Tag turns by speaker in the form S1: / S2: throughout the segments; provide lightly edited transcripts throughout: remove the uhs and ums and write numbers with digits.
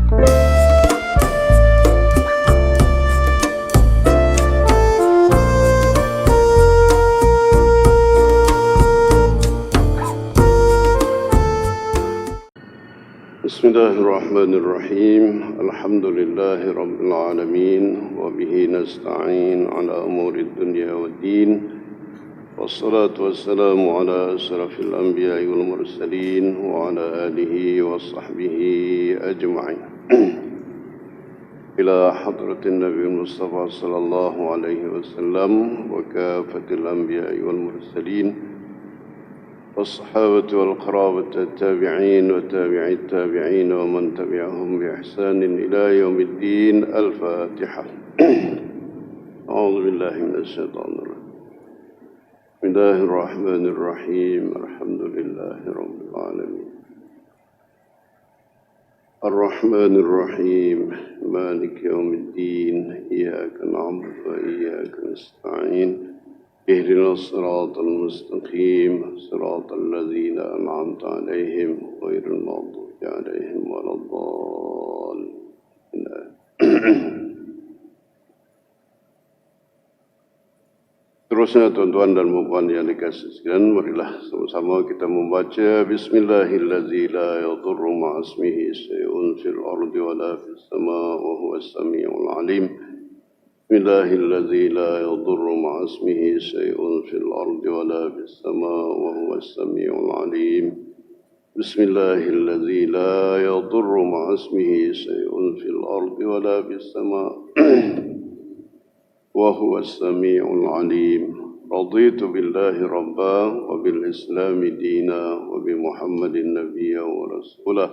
S1: Bismillahirrahmanirrahim. Alhamdulillahi rabbil alamin wa bihi nasta'in ala umuri dunya waddin. Wassalatu wassalamu ala asrafil anbiya'i wal mursalin wa ala alihi wa sahbihi ajma'in. Ila hadratin Nabi Mustafa sallallahu alaihi wasallam wa kafatil anbiya'i wal mursalin والصحابة والقرابة التابعين وتابعي التابعين ومن تبعهم بإحسان إلى يوم الدين. الفاتحة. أعوذ بالله من الشيطان الرجيم. بسم الله الرحمن الرحيم. الحمد لله رب العالمين الرحمن الرحيم مالك يوم الدين إياك نعبد وإياك نستعين اهدنا الصراط المستقيم صراط الذين أنعمت عليهم غير المغضوب عليهم ولا الضالين. Terusnya tuan-tuan dan puan yang dikasih sekalian, marilah sama-sama kita membaca Bismillahirrahmanirrahim. La yadurru ma'asmihi syai'un fil ardi wa la fis sama' wa huwa as-sami'ul 'alim. Bismillahirrahmanirrahim. La yadurru ma'asmihi syai'un fil ardi wa la fis sama' wa huwa as-sami'ul 'alim. Bismillahirrahmanirrahim. La yadurru ma'asmihi syai'un fil ardi wa la fis sama' wa huwa as-sami'ul 'alim. Raditu billahi rabba wa bil islami dina wa bi Muhammadin nabiyya wa rasulah.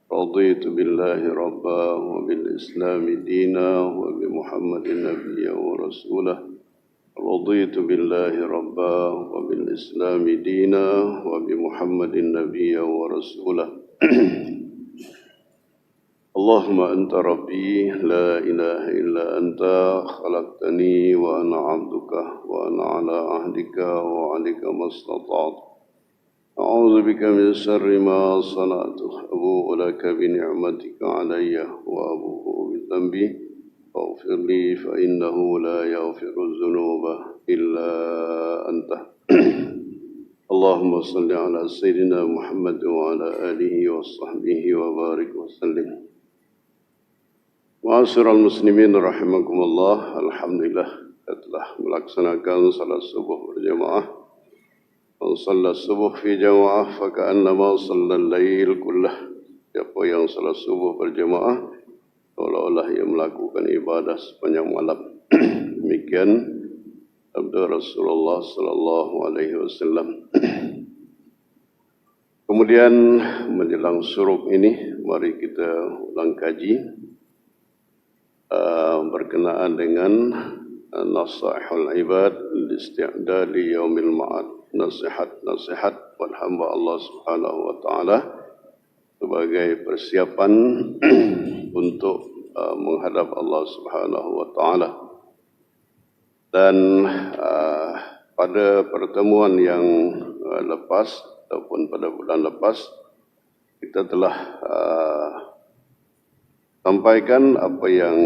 S1: رضيت بالله ربا وبالإسلام دينا وبمحمد نبيا ورسوله. رضيت بالله ربا وبالإسلام دينا وبمحمد نبيا ورسوله. اللهم أنت ربي لا إله إلا أنت خلقتني وأنا عبدك وأنا على عهدك ووعدك ما استطعت. أعوذ بك من شر ما صنعت. أبوء لك بنعمتك علي وأبوء بذنبي فاغفر لي فإنه لا يغفر الذنوب إلا أنت. اللهم صل على سيدنا محمد وعلى آله وصحبه وبارك وسلم. Ma'asyiral muslimin rahimakumullah. Alhamdulillah telah melaksanakan salat subuh berjamaah. Man shalla subuh fi jamaah faka'annama shallal lail kullah. Siapa yang salat subuh berjamaah seolah-olah ia melakukan ibadah sepanjang malam. Demikian sabda Rasulullah sallallahu alaihi wasallam. Kemudian menjelang syuruk ini mari kita ulang kaji berkenaan dengan Nasaihul Ibad Isti'dad li Yaumil Ma'ad. Nasihat buat hamba Allah Subhanahu wa taala sebagai persiapan untuk menghadap Allah Subhanahu wa taala. Dan pada pertemuan yang lepas ataupun pada bulan lepas kita telah sampaikan apa yang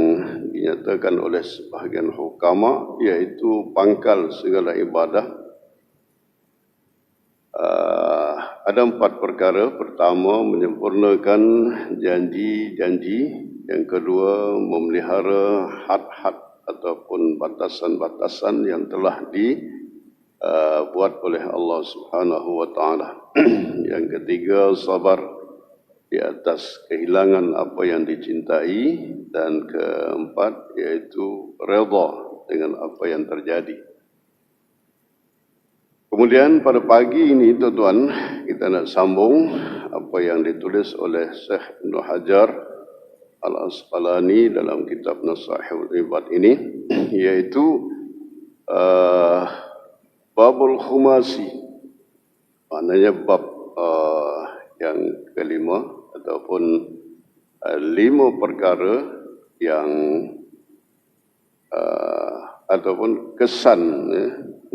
S1: dinyatakan oleh sebahagian hukama, iaitu pangkal segala ibadah. Ada 4 perkara. Pertama, menyempurnakan janji-janji. Yang kedua, memelihara had-had ataupun batasan-batasan yang telah dibuat oleh Allah Subhanahu wa taala. Yang ketiga, sabar di atas kehilangan apa yang dicintai. Dan keempat, yaitu redha dengan apa yang terjadi. Kemudian pada pagi ini tuan-tuan, kita nak sambung apa yang ditulis oleh Syekh Ibn Hajar Al-Asqalani dalam kitab Nasaihul Ibad ini, yaitu Babul Khumasi. Maknanya bab yang kelima ataupun 5 perkara yang ataupun kesan,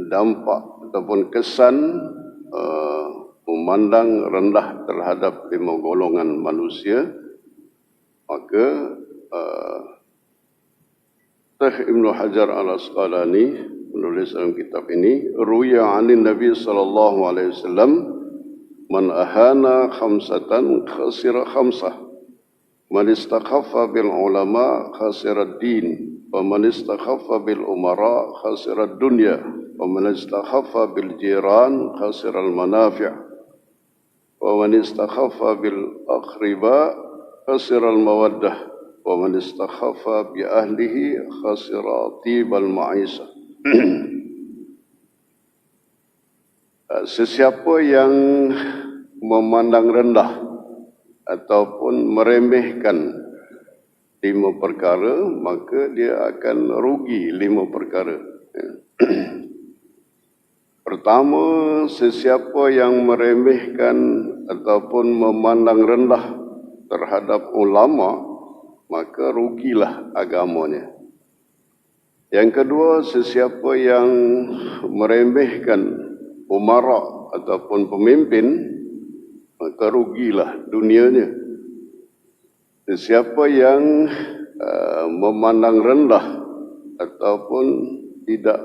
S1: dampak ataupun kesan memandang rendah terhadap 5 golongan manusia Maka Syekh Ibnu Hajar Al-Asqalani menulis dalam kitab ini, ruya 'anin Nabi sallallahu alaihi wasallam man ahana khamsatan khasira khamsah. Man istakhaffa bil ulama khasira ad-din, wa man istakhaffa bil umara khasira ad-dunya, wa man istakhaffa bil jiran khasira al-manafi', wa man istakhaffa bil aqriba khasira al-mawaddah, wa man istakhaffa bi ahlihi khasira tibal ma'isah. Sesiapa yang memandang rendah ataupun meremehkan 5 perkara, maka dia akan rugi 5 perkara. Pertama, sesiapa yang meremehkan ataupun memandang rendah terhadap ulama, maka rugilah agamanya. Yang kedua, sesiapa yang meremehkan umara ataupun pemimpin, maka rugilah dunianya. Sesiapa yang memandang rendah ataupun tidak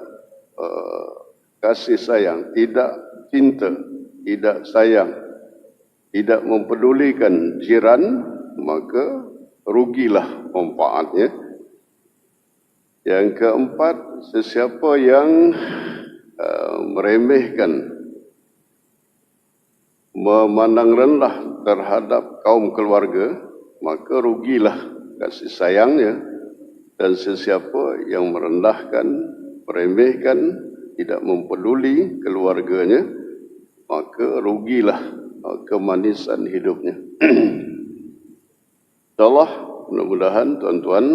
S1: kasih sayang, tidak cinta, tidak sayang, tidak mempedulikan jiran, maka rugilah manfaatnya. Yang keempat, sesiapa yang meremehkan, memandang rendah terhadap kaum keluarga, maka rugilah kasih sayangnya. Dan sesiapa yang merendahkan, meremehkan, tidak mempeduli keluarganya, maka rugilah kemanisan hidupnya. InsyaAllah, mudah-mudahan tuan-tuan,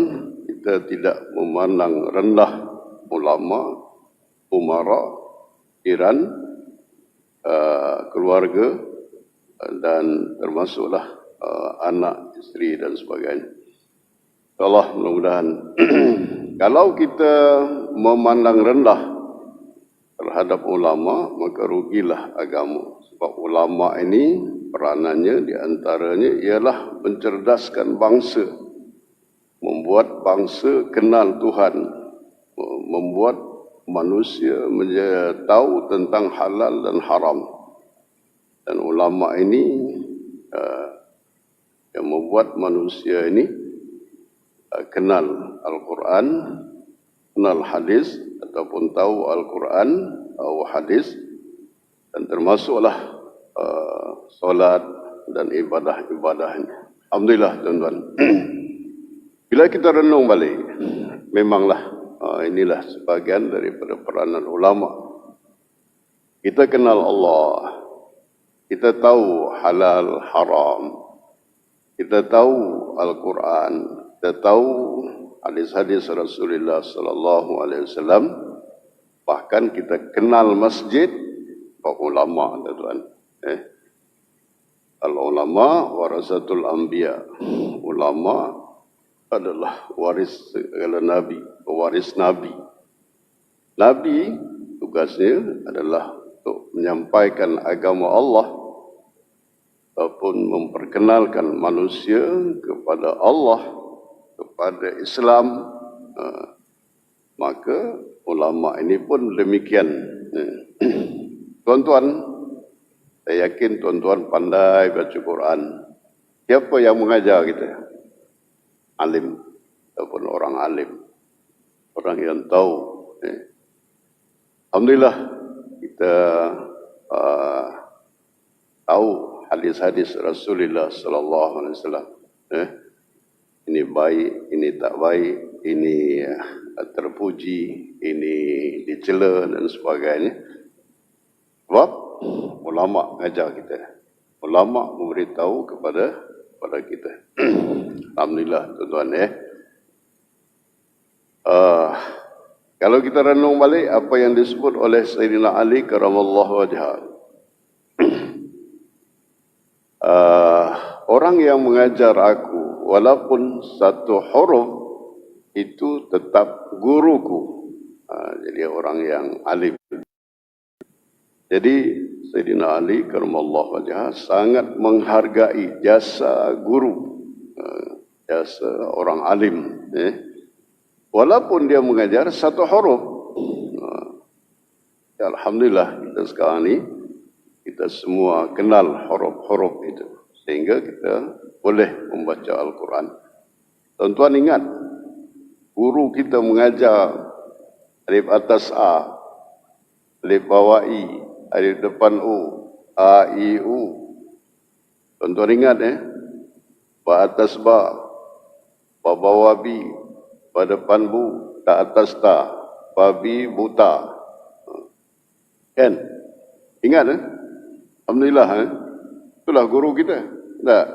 S1: kita tidak memandang rendah ulama, umara, jiran, keluarga, dan termasuklah anak, isteri dan sebagainya. InsyaAllah, mudah-mudahan. Kalau kita memandang rendah terhadap ulama, maka rugilah agama. Sebab ulama ini peranannya diantaranya ialah mencerdaskan bangsa, membuat bangsa kenal Tuhan, membuat manusia tahu tentang halal dan haram. Dan ulama ini yang membuat manusia ini kenal Al-Quran, kenal hadis, ataupun tahu Al-Quran, tahu hadis, dan termasuklah solat dan ibadah-ibadahnya. Alhamdulillah, tuan-tuan. Bila kita renung balik, memanglah inilah sebahagian daripada peranan ulama. Kita kenal Allah, kita tahu halal, haram, kita tahu Al-Quran, kita tahu hadis-hadis Rasulullah sallallahu alaihi wasallam, bahkan kita kenal masjid, ulama, tuan-tuan. Al-ulama warasatul anbiya. Ulama adalah waris segala nabi, pewaris nabi. Nabi tugasnya adalah untuk menyampaikan agama Allah ataupun memperkenalkan manusia kepada Allah, kepada Islam. Maka ulama ini pun demikian. Tuan-tuan, saya yakin tuan-tuan pandai baca Quran. Siapa yang mengajar kita? Alim, ataupun orang alim, orang yang tahu. Alhamdulillah, kita tahu hadis-hadis Rasulullah sallallahu alaihi wasallam. Ini baik, ini tak baik, ini terpuji, ini dicela dan sebagainya. Sebab ulama mengajar kita. Ulama memberitahu kepada kita. Alhamdulillah, tuan-tuan. Kalau kita renung balik apa yang disebut oleh Sayyidina Ali karamallahu wajhah. Orang yang mengajar aku, walaupun satu huruf, itu tetap guruku. Jadi orang yang alim. Jadi Sayyidina Ali karamallahu wajhah sangat menghargai jasa guru. ya, seorang alim, walaupun dia mengajar satu huruf. Ya, alhamdulillah kita sekarang ni kita semua kenal huruf-huruf itu sehingga kita boleh membaca Al-Quran. Tuan-tuan ingat, guru kita mengajar alif atas A, alif bawah I, alif depan U, A, I, U. Tuan-tuan ingat ba atas ba, ba bawah bi, ba depan bu, ta atas ta, babi buta. Kan? Ingat Alhamdulillah itulah guru kita. Tak?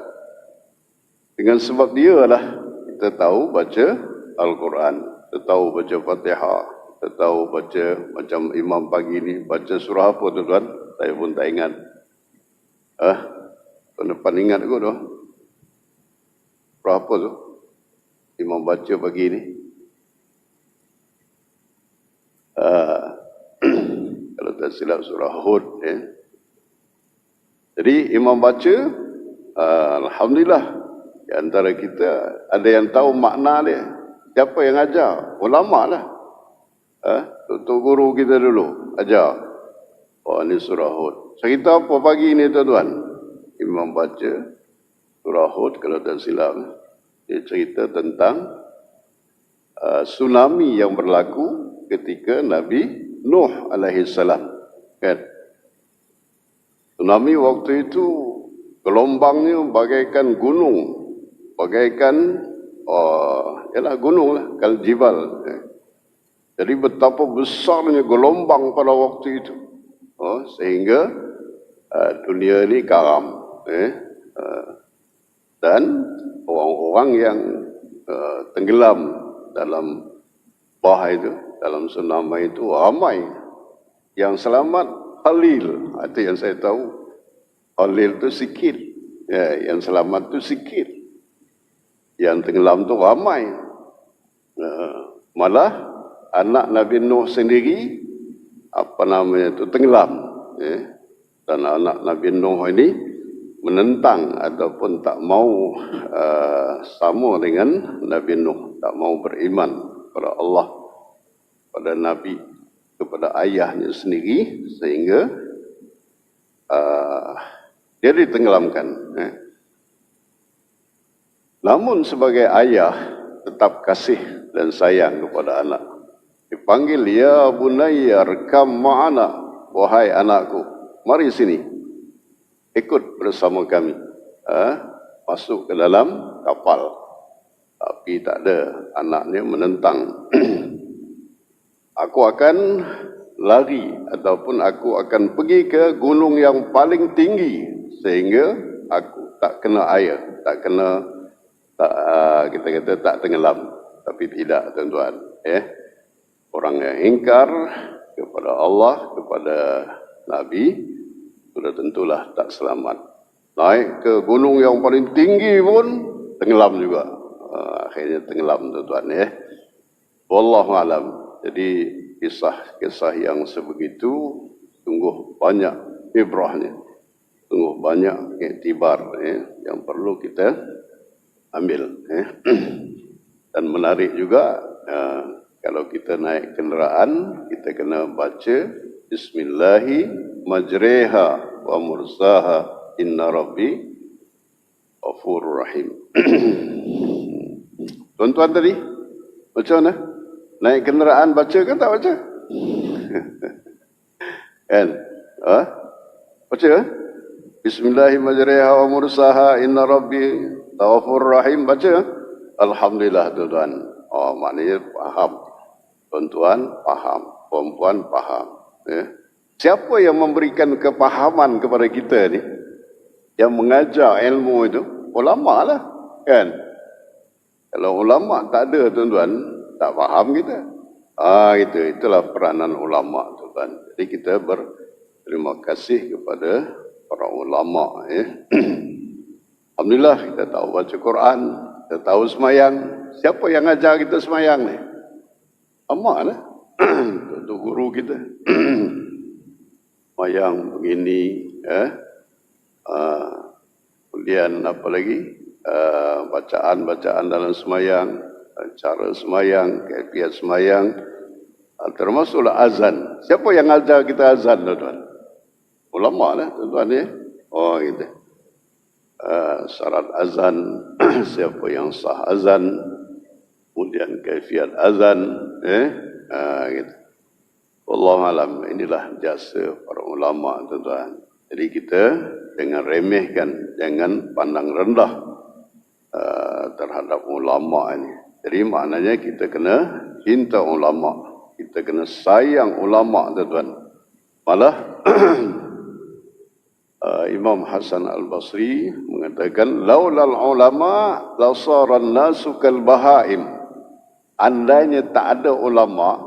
S1: Dengan sebab dia lah kita tahu baca Al-Quran, kita tahu baca Fatihah, kita tahu baca macam imam pagi ni baca surah apa tuan-tuan? Saya pun tak ingat. Tahun depan ingat kot tu. Surah apa tu? Imam baca pagi ni. Kalau tak silap surah Hud. Jadi imam baca, alhamdulillah di antara kita ada yang tahu makna dia. Siapa yang ajar? Ulama lah. Tok guru kita dulu ajar. Oh, ini surah Hud. Cerita apa pagi ni tuan-tuan? Imam baca surah Hud kalau tak silap. Dia cerita tentang tsunami yang berlaku ketika Nabi Nuh alaihi salam. Kan? Tsunami waktu itu gelombangnya bagaikan gunung, bagaikan gunung lah, kal jibal. Jadi betapa besarnya gelombang pada waktu itu, sehingga dunia ini karam, dan orang-orang yang tenggelam dalam bah itu, dalam tsunami itu ramai. Yang selamat Khalil, itu yang saya tahu. Khalil itu sikit, yang selamat itu sikit. Yang tenggelam itu ramai. Malah anak Nabi Nuh sendiri tenggelam. Dan anak Nabi Nuh ini menentang ataupun tak mau sama dengan Nabi Nuh, tak mau beriman kepada Allah, pada Nabi, kepada ayahnya sendiri, sehingga dia ditenggelamkan. Namun sebagai ayah tetap kasih dan sayang kepada anak. Dipanggil, ya bunayya arkam ma'ana, wahai anakku, mari sini, ikut bersama kami, masuk ke dalam kapal. Tapi tak ada, anaknya menentang. Aku akan lari ataupun aku akan pergi ke gunung yang paling tinggi sehingga aku tak kena air, tak kita kata tak tenggelam. Tapi tidak, tuan-tuan, orang yang ingkar kepada Allah, kepada Nabi, sudah tentulah tak selamat. Naik ke gunung yang paling tinggi pun tenggelam juga. Akhirnya tenggelam, tuan-tuan, Wallahu alam. Jadi kisah-kisah yang sebegitu sungguh banyak ibrahnya, sungguh banyak iktibar yang perlu kita ambil. Dan menarik juga, kalau kita naik kenderaan, kita kena baca Bismillahi majreha wa mursaha inna rabbi ghafurur rahim. Tuan-tuan tadi, macam mana? Naik kenderaan baca kan tak baca? Kan? Baca? Bismillahi majreha wa mursaha inna rabbi ghafurur rahim. Baca? Alhamdulillah, tuan-tuan. Maknanya faham. Tuan-tuan faham, perempuan faham. Siapa yang memberikan kepahaman kepada kita ni? Yang mengajar ilmu itu? Ulama lah. Kan? Kalau ulama tak ada, tuan-tuan, tak faham kita. Itulah peranan ulama, tuan-tuan. Jadi kita berterima kasih kepada para ulama. Alhamdulillah kita tahu baca Quran, kita tahu semayang. Siapa yang ajar kita semayang ni? Amak lah. Itu guru kita. Semayang begini. Kemudian apa lagi? bacaan-bacaan dalam semayang, cara semayang, kaifiat semayang, termasuklah azan. Siapa yang ajar kita azan, tuan-tuan? Ulama lah, tuan-tuan ya. Oh, gitu. Syarat azan, siapa yang sah azan, kemudian kaifiat azan, gitu. Wallahualam, inilah jasa para ulama, tuan-tuan. Jadi kita jangan remehkan, jangan pandang rendah terhadap ulama ini. Jadi maknanya kita kena cinta ulama, kita kena sayang ulama, tuan-tuan. Malah Imam Hasan Al-Basri mengatakan, laulal ulama lasaran nasu kal bahaim. Andainya tak ada ulama,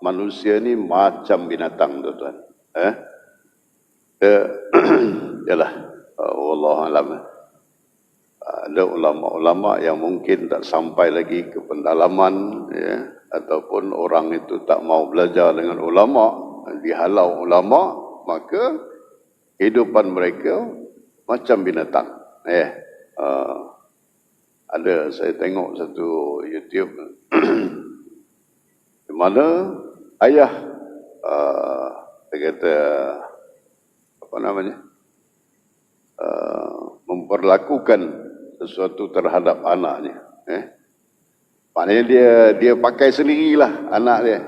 S1: manusia ni macam binatang, tuan-tuan. Yalah, wallahu alam. Ada ulama-ulama yang mungkin tak sampai lagi ke pendalaman, ya, ataupun orang itu tak mau belajar dengan ulama, dihalau ulama, maka kehidupan mereka macam binatang. Ada, saya tengok satu YouTube di mana ayah dia kata apa namanya, memperlakukan sesuatu terhadap anaknya. Maknanya dia pakai sendirilah anak dia.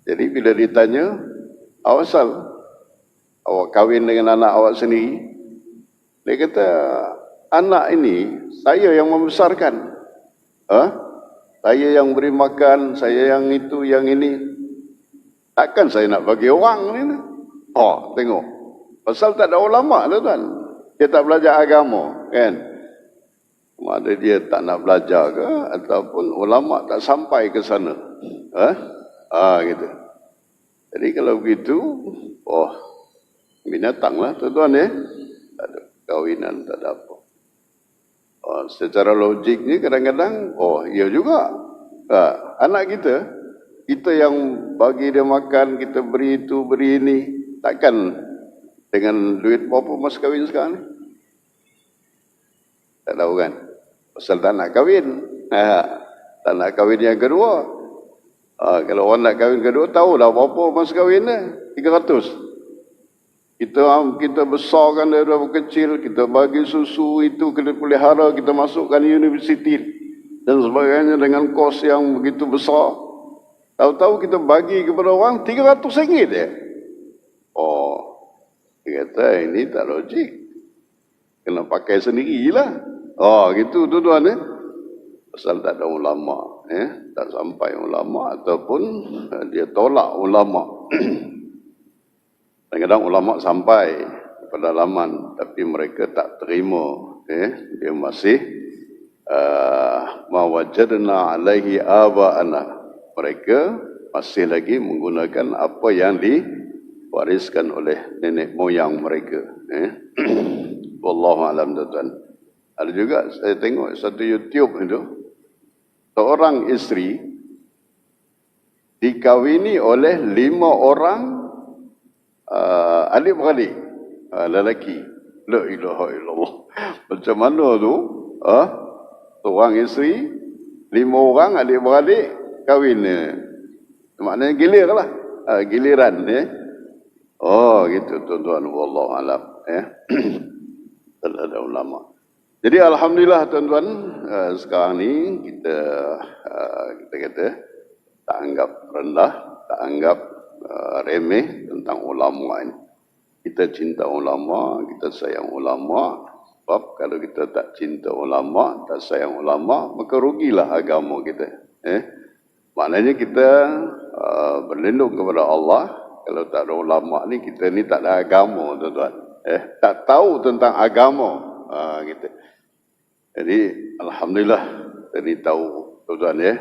S1: Jadi bila ditanya, awasal awak kahwin dengan anak awak sendiri? Dia kata, anak ini saya yang membesarkan. Saya yang beri makan, saya yang itu, yang ini. Takkan saya nak bagi orang ni? Tengok. Pasal tak ada ulama, tuan. Dia tak belajar agama, kan? Ada dia tak nak belajar ke, ataupun ulama tak sampai ke sana. Gitu. Jadi kalau begitu, binatang lah, tuan-tuan ya. Tak ada kawinan, tak ada apa. Secara logik ni kadang-kadang, iya juga. Anak kita yang bagi dia makan, kita beri itu, beri ini. Takkan dengan duit berapa mas kahwin sekarang ni? Tak tahu kan? Pasal tak nak kahwin. Tak nak kahwin yang kedua. Kalau orang nak kahwin kedua, tahu dah berapa mas kahwin ni? 300. Kita besarkan dari kecil, kita bagi susu itu, kita pelihara, kita masukkan universiti dan sebagainya dengan kos yang begitu besar. Tahu-tahu kita bagi kepada orang RM300 ya. Dia kata ini tak logik. Kena pakai sendirilah. Gitu tuan-tuan ya. Pasal tak ada ulama, tak sampai ulama, ataupun dia tolak ulama. Kadang-kadang ulama sampai pedalaman, tapi mereka tak terima. Dia masih ma wajadna alaihi aba'ana. Mereka masih lagi menggunakan apa yang diwariskan oleh nenek moyang mereka. Wallahu alam, tuan. Ada juga saya tengok satu YouTube itu, seorang isteri dikawini oleh 5 orang adik-beradik lelaki. La ilaha illallah. Macam mana tu? Seorang isteri, 5 orang adik-beradik kahwin. Maknanya gilir lah. Giliran. Gitu tuan-tuan. Wallahu alam. Tak ada ulama. Jadi alhamdulillah tuan-tuan, sekarang ni kita kata tak anggap rendah, tak anggap remeh tentang ulama ini. Kita cinta ulama, kita sayang ulama. Sebab kalau kita tak cinta ulama, tak sayang ulama, maka rugilah agama kita. Maknanya kita berlindung kepada Allah. Kalau tak ada ulama ni, kita ni tak ada agama, tuan-tuan. Tak tahu tentang agama. Gitu. Jadi alhamdulillah kita ni tahu, tuan-tuan ya.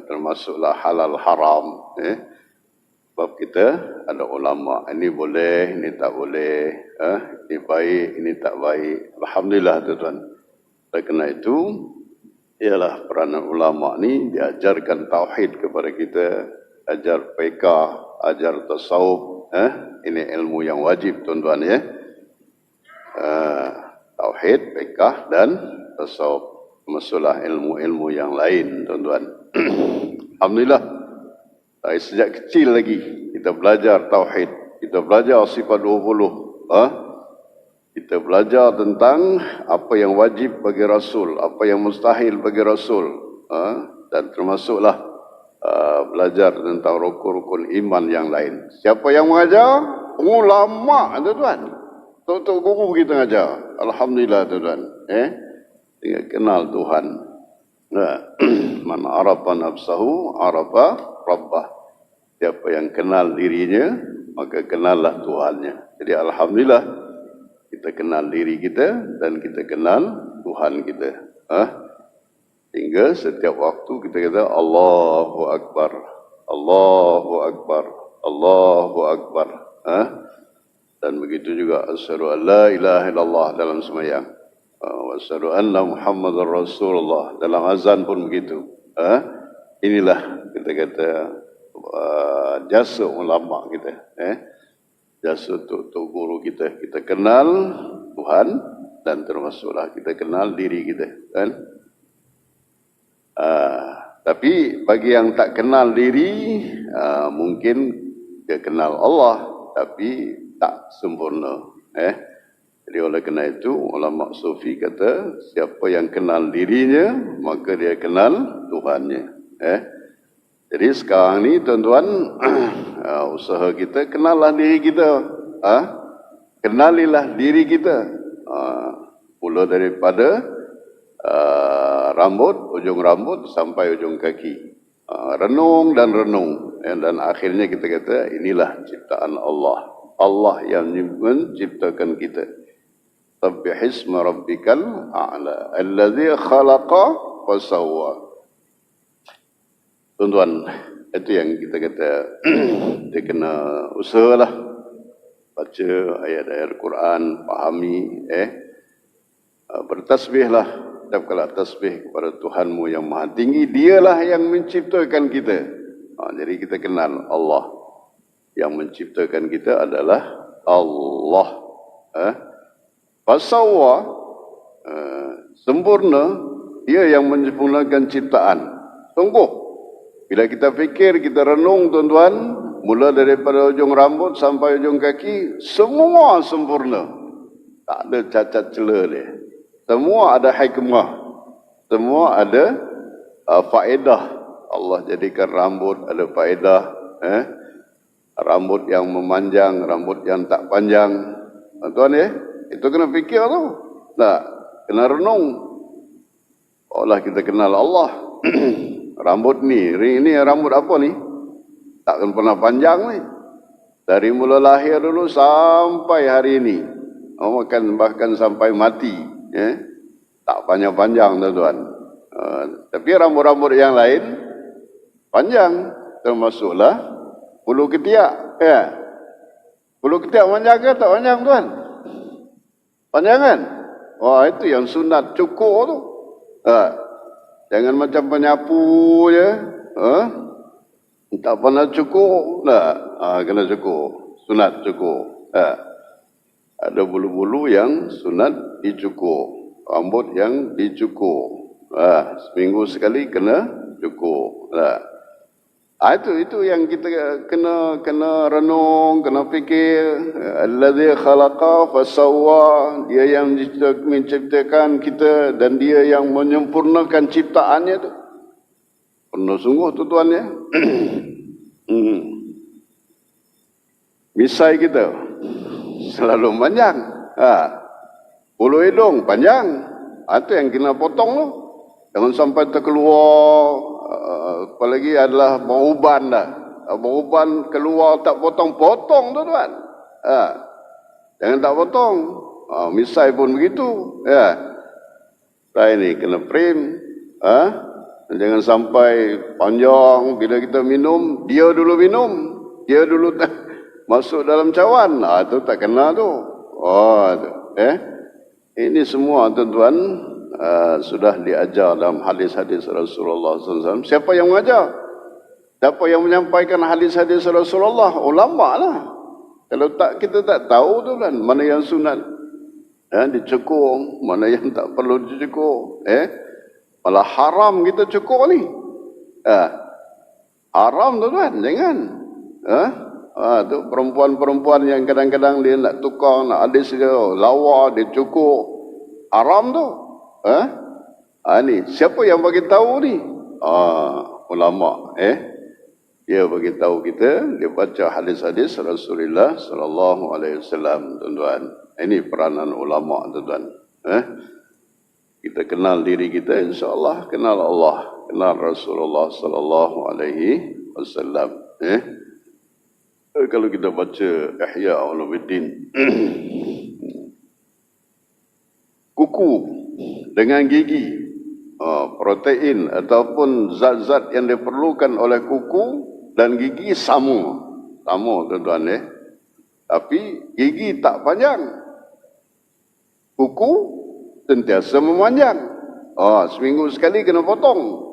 S1: Termasuklah halal haram. Sebab kita ada ulama, ini boleh, ini tak boleh, ini baik, ini tak baik. Alhamdulillah tuan-tuan. Oleh kerana itu, ialah peranan ulama ni diajarkan tauhid kepada kita, ajar fiqh, ajar tasawuf. Ini ilmu yang wajib tuan-tuan ya. Tauhid tauhid, fiqh dan tasawuf. Masalah ilmu-ilmu yang lain, tuan-tuan. Alhamdulillah, dari sejak kecil lagi kita belajar tauhid, kita belajar sifat 20. Kita belajar tentang apa yang wajib bagi Rasul, apa yang mustahil bagi Rasul, dan termasuklah belajar tentang rukun-rukun iman yang lain. Siapa yang mengajar? Ulama, tuan-tuan. Tok-tok guru kita mengajar. Alhamdulillah, tuan-tuan. Tinggal kenal Tuhan. Man arafa nafsahu, arafa rabbah. Siapa yang kenal dirinya, maka kenallah Tuhannya. Jadi alhamdulillah, kita kenal diri kita dan kita kenal Tuhan kita. Hingga setiap waktu kita kata Allahu Akbar, Allahu Akbar, Allahu Akbar. Dan begitu juga asyhadu an la ilaha illallah dalam sembahyang. Wa asyhadu anna Muhammadar Rasulullah dalam azan pun begitu. Inilah kita kata jasa ulama kita. Jasa untuk guru kita. Kita kenal Tuhan dan termasuklah kita kenal diri kita, kan? Tapi bagi yang tak kenal diri, mungkin dia kenal Allah, tapi tak sempurna. Jadi oleh kerana itu, ulama sufi kata, siapa yang kenal dirinya, maka dia kenal Tuhannya. Jadi sekarang ni tuan-tuan, usaha kita kenallah diri kita. Kenalilah diri kita. Mula daripada rambut, ujung rambut sampai ujung kaki. Renung dan renung. Dan akhirnya kita kata, inilah ciptaan Allah. Allah yang menciptakan kita. Sabbihisma rabbikal a'la. Alladhi khalaqa fasawwa. Tuan-tuan, itu yang kita kata, kita kena usahalah. Baca ayat-ayat Quran, fahami, bertasbihlah. Ucapkanlah tasbih kepada Tuhanmu yang maha tinggi. Dialah yang menciptakan kita. Jadi kita kenal Allah. Yang menciptakan kita adalah Allah. Fasawwa, sempurna, dia yang menyempurnakan ciptaan. Sungguh, bila kita fikir, kita renung, tuan-tuan, mula daripada ujung rambut sampai ujung kaki, semua sempurna. Tak ada cacat celah dia. Semua ada hikmah. Semua ada faedah. Allah jadikan rambut ada faedah. Rambut yang memanjang, rambut yang tak panjang. Tuan itu kena fikir tu. Tak, kena renung. Allah kita kenal Allah. Rambut ni rambut apa ni? Takkan pernah panjang ni. Dari mula lahir dulu sampai hari ini. Bahkan sampai mati. Tak panjang-panjang, tuan-tuan. Tapi rambut-rambut yang lain panjang. Termasuklah bulu ketiak. Bulu ketiak panjang ke tak panjang, tuan? Panjang kan? Wah, itu yang sunat cukur tu. Jangan macam penyapu je. Tak pernah cukur. Kena cukur. Sunat cukur. Ada bulu-bulu yang sunat dicukur. Rambut yang dicukur. Seminggu sekali kena cukur. Itu yang kita kena renung, kena fikir. Alladzi khalaqa fasawwa, dia yang menciptakan kita dan dia yang menyempurnakan ciptaannya tu. Penuh sungguh tu, tuan ya. Misai kita selalu panjang. Bulu hidung panjang. Itu yang kena potong tu. Jangan sampai terkeluar. Apalagi adalah bau uban dah. Bau uban keluar tak potong-potong tu, tuan. Jangan tak potong. Misai pun begitu. Saya ni kena frame. Jangan sampai panjang. Bila kita minum, dia dulu minum. Dia dulu masuk dalam cawan. Itu tak kena tu. Ini semua, tuan-tuan, sudah diajar dalam hadis-hadis Rasulullah SAW. Siapa yang mengajar? Siapa yang menyampaikan hadis-hadis Rasulullah? Ulama lah. Kalau tak, kita tak tahu tu kan mana yang sunat. Dicukur, mana yang tak perlu dicukur. Malah haram kita cukur ni. Haram tuan, jangan. Tu perempuan-perempuan yang kadang-kadang dia nak tukar, nak adis dia, lawa, dia cukur. Haram tu. Ni siapa yang bagi tahu ni? Ulama. Dia bagi tahu kita, dia baca hadis-hadis Rasulullah sallallahu alaihi wasallam, tuan-tuan. Ini peranan ulama, tuan-tuan. Kita kenal diri kita, insya-Allah kenal Allah, kenal Rasulullah sallallahu alaihi wasallam. Kalau kita baca Ihya Ulumuddin, kuku dengan gigi, protein ataupun zat-zat yang diperlukan oleh kuku dan gigi sama, tuan-tuan. Tapi gigi tak panjang, kuku sentiasa memanjang. Seminggu sekali kena potong.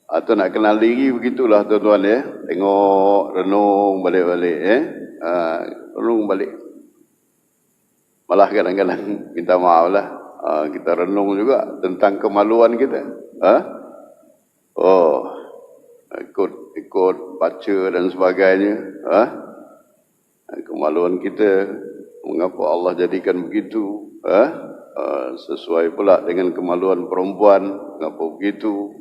S1: Atau nak kenal diri begitulah, tuan-tuan. Tengok, renung balik-balik. Renung balik. Malah kadang-kadang minta maaf lah, kita renung juga tentang kemaluan kita. Ikut baca dan sebagainya. Kemaluan kita, mengapa Allah jadikan begitu? Sesuai pula dengan kemaluan perempuan, mengapa begitu?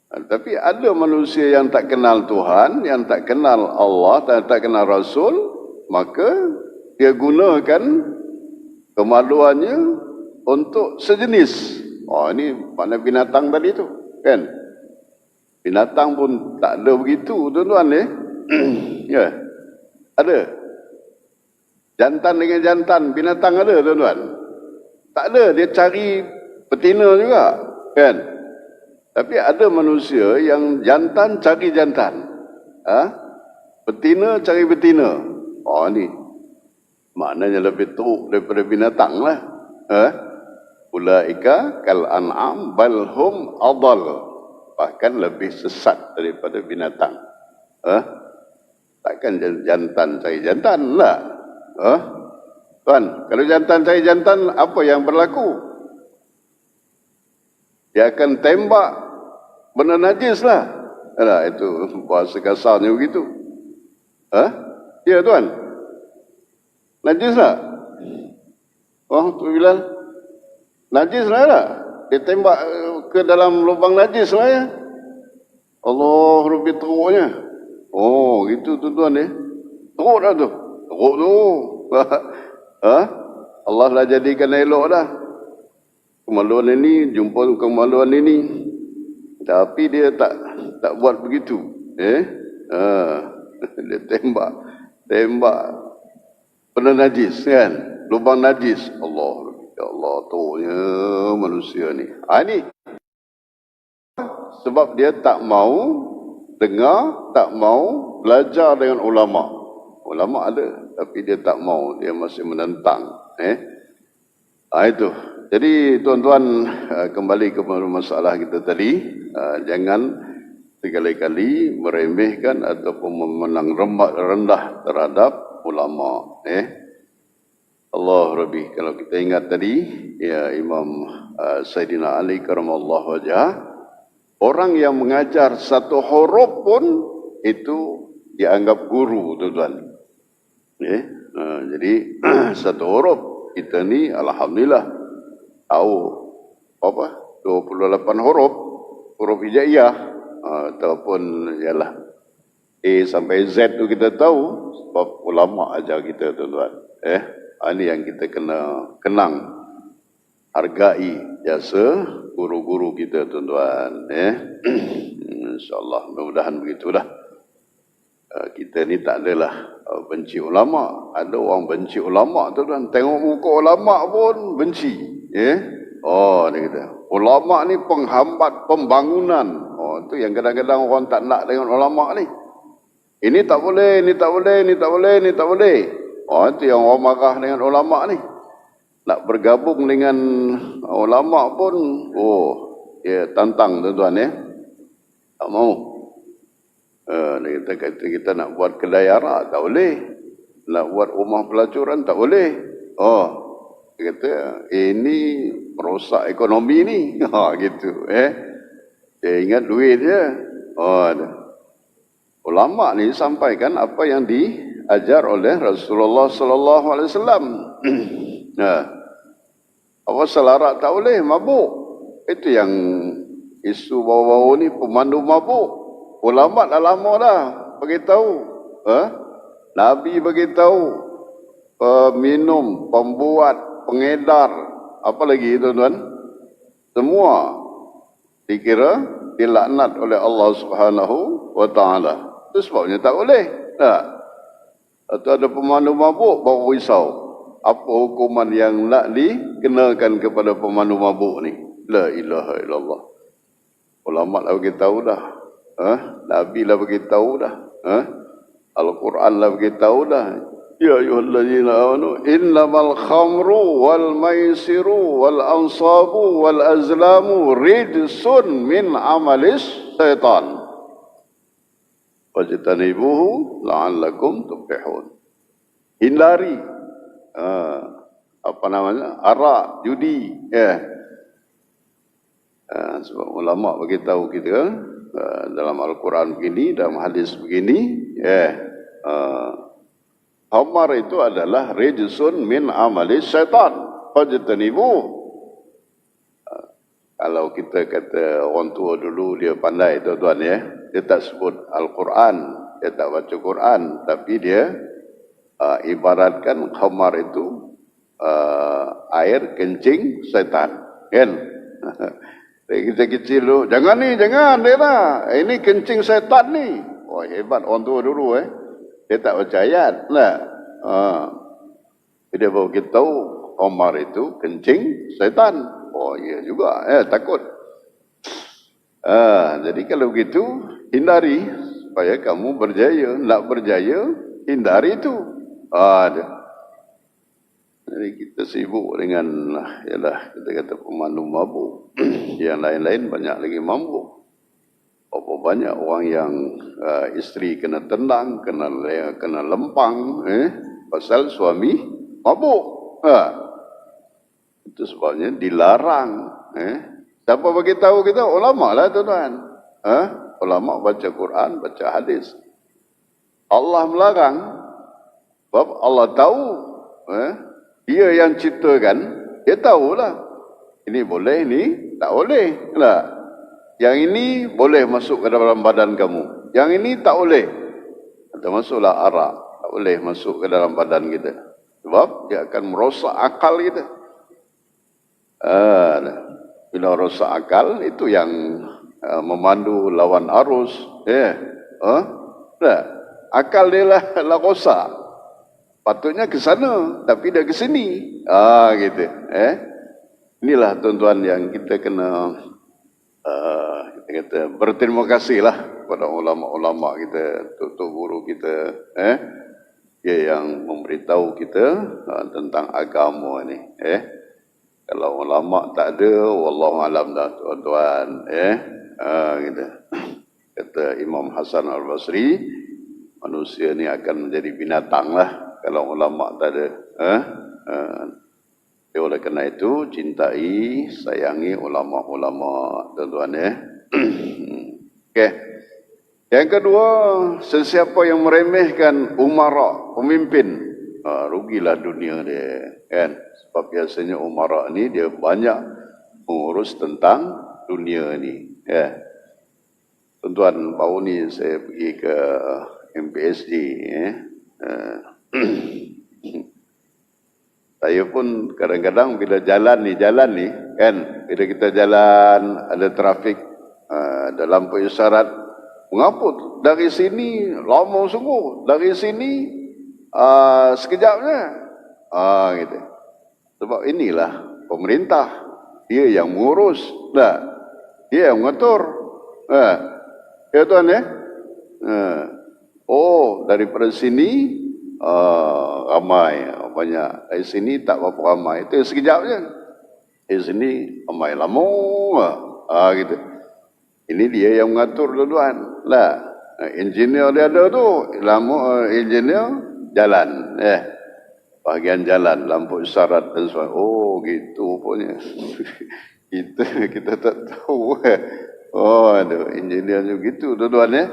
S1: Tapi ada manusia yang tak kenal Tuhan, yang tak kenal Allah, tak kenal Rasul, maka dia gunakan kemaluannya untuk sejenis. Ini mana binatang tadi tu, kan? Binatang pun tak ada begitu, tuan-tuan. Ya, ada. Jantan dengan jantan, binatang ada, tuan-tuan. Tak ada, dia cari betina juga, kan? Tapi ada manusia yang jantan cari jantan, betina cari betina. Ni maknanya lebih teruk daripada binatang lah. Ulaika kal an'am bal hum adall, bahkan lebih sesat daripada binatang. Takkan jantan cari jantan lah. Tuan, kalau jantan cari jantan, apa yang berlaku? Dia akan tembak benda najis lah. Itu bahasa kasarnya begitu. Ya, tuan. Najis lah. Tu Bilal. Najis lah. Dia tembak ke dalam lubang najis lah ya. Allah, lebih teruknya. Gitu tuan-tuan. Teruk dah tu. Teruk tu. Allah dah jadikan elok dah. Kemaluan ini, jumpa kemaluan ini. Tapi dia tak buat begitu. Dia tembak benda najis, kan? Lubang najis. Allah, ya Allah, teruknya manusia ni. Ini sebab dia tak mau dengar, tak mau belajar dengan ulama. Ulama ada, tapi dia tak mau, dia masih menentang. Itu. Jadi tuan-tuan, kembali kepada masalah kita tadi, jangan sekali-kali meremehkan ataupun memandang rendah terhadap ulama. Allah Rabbi, kalau kita ingat tadi, ya Imam Sayyidina Ali karamallahu wajhah, orang yang mengajar satu huruf pun itu dianggap guru, tuan-tuan. Jadi satu huruf kita ni alhamdulillah tahu 28 huruf hijaiyah, ataupun ialah A sampai Z tu kita tahu sebab ulama ajar kita, tuan-tuan. Ini yang kita kena kenang, hargai jasa guru-guru kita, tuan-tuan. InsyaAllah, mudah-mudahan begitulah. Kita ni tak adalah benci ulama. Ada orang benci ulama, tuan-tuan. Tengok muka ulama pun benci. Dia kata, ulama ni penghambat pembangunan. Itu yang kadang-kadang orang tak nak dengan ulama ni. Ini tak boleh, ini tak boleh, ini tak boleh, ini tak boleh. Itu yang orang marah dengan ulama ni. Nak bergabung dengan ulama pun, dia tantang, tuan-tuan. Tak mau. Kita nak buat kedai arak, tak boleh. Nak buat rumah pelacuran, tak boleh. Dia kata, ini merosak ekonomi ni. Gitu. Dia ingat duit je. Ulama ni sampaikan apa yang diajar oleh Rasulullah sallallahu alaihi wasallam. Apa selarak tak boleh mabuk. Itu yang isu baru-baru ni pemandu mabuk. Ulama dah lama dah beritahu. Nabi beritahu minum, pembuat, pengedar, apa lagi tuan-tuan? Semua dikira dilaknat oleh Allah Subhanahu wa taala. Itu sebabnya tak boleh. Atau ada pemandu mabuk baru risau. Apa hukuman yang nak dikenakan kepada pemandu mabuk ni? La ilaha illallah. Ulama lah beritahu dah. Nabi lah beritahu dah. Al-Quran lah beritahu dah. Ya ayyuhallazina amanu innamal khamru wal maisiru wal ansabu wal azlamu rijsun min amalis syaitan. Fajtanibuhu la'allakum tuflihun. Hindari apa namanya? Arak, judi, sebab ulama beritahu kita dalam Al-Quran begini, dalam hadis begini, khamar itu adalah rijsun min amali syaitan. Fajtanibu. Kalau kita kata orang tua dulu dia pandai tuan-tuan dia tak sebut Al-Quran, dia tak baca Quran, tapi dia ibaratkan khamar itu air kencing syaitan, kan? Kita kecil dulu, jangan dia lah. Ini kencing syaitan ni. Oh hebat orang tua dulu Dia tak baca ayat lah. Dia baru kita tahu khamar itu kencing syaitan. Oh iya juga, takut. Jadi kalau begitu, hindari supaya kamu berjaya. Nak berjaya, hindari itu. Jadi kita sibuk dengan, kita kata pemandu mabuk. Yang lain-lain banyak lagi mabuk. Berapa banyak orang yang isteri kena tendang, kena lempang, pasal suami mabuk. Itu sebabnya dilarang. Siapa bagi tahu kita? Ulama lah tuan-tuan. Ulama baca Quran, baca hadis. Allah melarang. Sebab Allah tahu. Dia yang ciptakan, dia tahulah. Ini boleh, ini tak boleh. Yang ini boleh masuk ke dalam badan kamu. Yang ini tak boleh. Termasuklah arak. Tak boleh masuk ke dalam badan kita. Sebab dia akan merosak akal kita. Bila rosak akal, itu yang memandu lawan arus. Akal dia lah rosak. Patutnya ke sana, tapi dia ke sini. Gitu. Inilah tuan-tuan yang kita kena kita kata berterima kasihlah kepada ulama-ulama kita, tutup guru kita, dia yang memberitahu kita tentang agama ni. Kalau ulama tak ada, wallahu alam dah tuan-tuan. Gitu. Kata Imam Hasan Al-Basri, manusia ni akan menjadi binatang lah kalau ulama tak ada. Oleh kerana itu, cintai, sayangi ulama-ulama, tuan-tuan Okay. Yang kedua, sesiapa yang meremehkan umara, pemimpin, rugilah dunia dia, kan? Sebab biasanya umara ni dia banyak mengurus tentang dunia ni. Tuan-tuan, baru ni saya pergi ke MPSD. Saya pun kadang-kadang bila jalan ni kan, bila kita jalan ada trafik, ada lampu isyarat, mengapa dari sini lama sungguh, dari sini sekejapnya, gitu. Sebab inilah pemerintah, dia yang mengurus, dia yang mengatur, ya tuan daripada sini ramai, banyak. Dari sini tak berapa ramai. Itu sekejap je. Dari sini ramai lama. Gitu. Ini dia yang mengatur tuan-tuan. Engineer dia ada tu. Lama engineer jalan. bahagian jalan, lampu isyarat dan sebagainya. Oh, gitu punya. kita tak tahu. Oh, aduh, engineer juga gitu, tuan-tuan ya.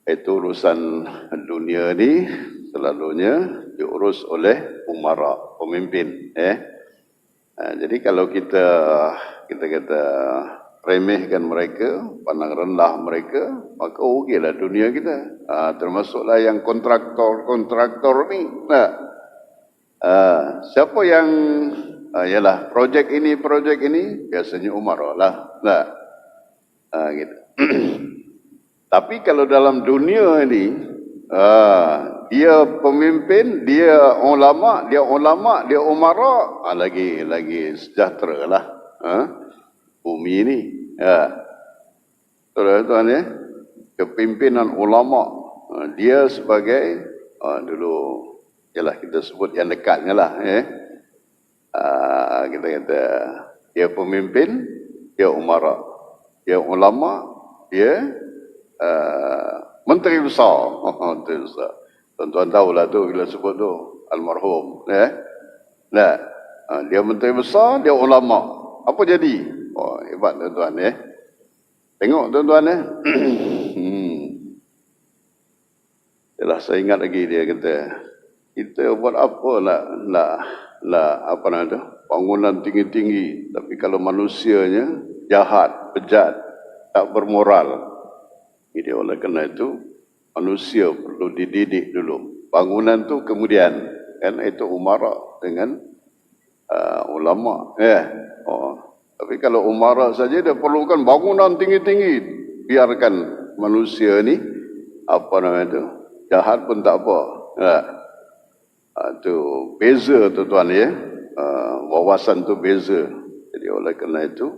S1: Itu urusan dunia ni selalunya diurus oleh umara, pemimpin. Jadi kalau kita kata remehkan mereka, pandang rendah mereka, maka okeylah dunia kita. Termasuklah yang kontraktor ni. Siapa yang yalah projek ini biasanya umara lah. Gitu. Tapi kalau dalam dunia ini dia pemimpin, dia ulama, dia umara, lagi sejahtera lah bumi ini. Tuan-tuan ya, kepimpinan ulama, dia sebagai dulu ialah kita sebut yang dekatnya lah kita kata dia pemimpin, dia umara, dia ulama, dia menteri besar. Menteri besar. Tuan-tuan tahulah tu bila sebut tu almarhum. Dia menteri besar, dia ulama. Apa jadi? Oh, hebat tuan-tuan ya. Tengok tuan-tuan ya. Yalah, saya ingat lagi dia kata, kita buat apa nak apa nama tu? Bangunan tinggi-tinggi, tapi kalau manusianya jahat, bejat, tak bermoral. Jadi oleh kerana itu manusia perlu dididik dulu. Bangunan tu kemudian, kan itu umara dengan ulama. Tapi kalau umara saja dia perlukan bangunan tinggi-tinggi, biarkan manusia ni apa namanya itu jahat pun tak apa. Itu beza tuan-tuan ya. Wawasan tu beza. Jadi oleh kerana itu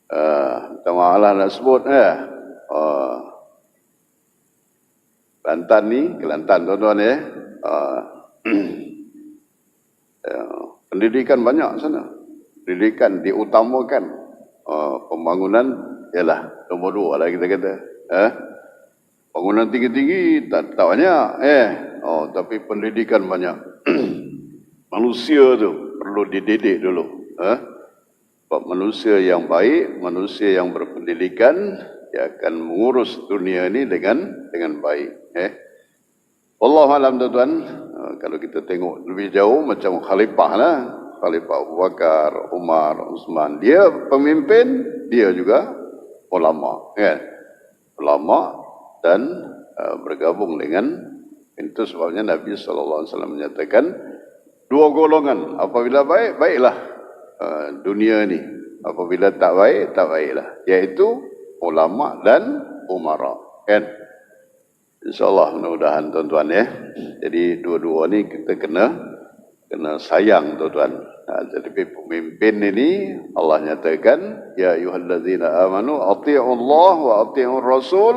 S1: minta maaf lah nak sebut Kelantan tuan-tuan ya. Pendidikan banyak sana. Pendidikan diutamakan. Pembangunan ialah nombor 2 lah kita kata. Bangunan tinggi-tinggi tak banyak. Tapi pendidikan banyak. Manusia tu perlu dididik dulu. Sebab manusia yang baik, manusia yang berpendidikan, dia akan mengurus dunia ini dengan baik. Wallahualam tuan-tuan. Kalau kita tengok lebih jauh macam khalifah lah. Khalifah Abu Bakar, Umar, Uthman. Dia pemimpin, dia juga ulama. Ulama dan bergabung dengan itu sebabnya Nabi SAW menyatakan 2 golongan. Apabila baik, baiklah dunia ni. Apabila tak baik, tak baiklah. Iaitu ulama dan umara. InsyaAllah mudah-mudahan tuan-tuan ya. Jadi dua-dua ni kita kena sayang tuan-tuan. Jadi pemimpin ini Allah nyatakan, ya ayyuhallazina amanu athi'ullah wa athi'ur rasul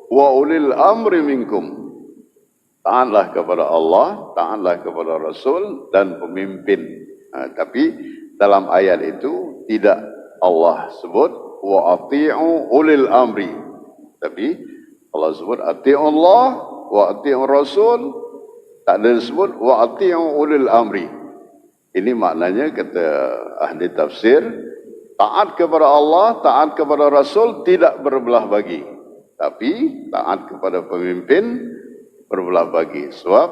S1: wa ulil amri minkum. Taatlah kepada Allah, taatlah kepada Rasul dan pemimpin. Tapi dalam ayat itu tidak Allah sebut wa ati'u ulil amri. Tapi Allah sebut ati'u Allah wa ati'u Rasul. Tak ada disebut wa ati'u ulil amri. Ini maknanya kata ahli tafsir, taat kepada Allah, taat kepada Rasul tidak berbelah bagi. Tapi taat kepada pemimpin berbelah bagi. Sebab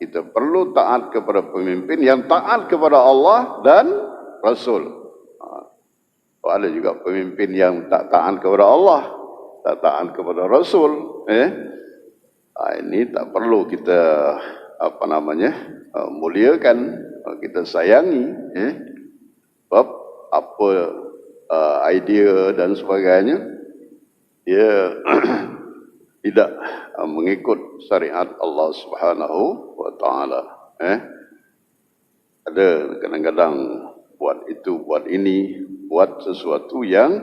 S1: kita perlu taat kepada pemimpin yang taat kepada Allah dan Rasul. Ada juga pemimpin yang tak taat kepada Allah, tak taat kepada Rasul. Ini tak perlu kita muliakan, kita sayangi. Sebab apa idea dan sebagainya, dia tidak mengikut syariat Allah Subhanahu wa taala. Ada kadang-kadang buat itu, buat ini, buat sesuatu yang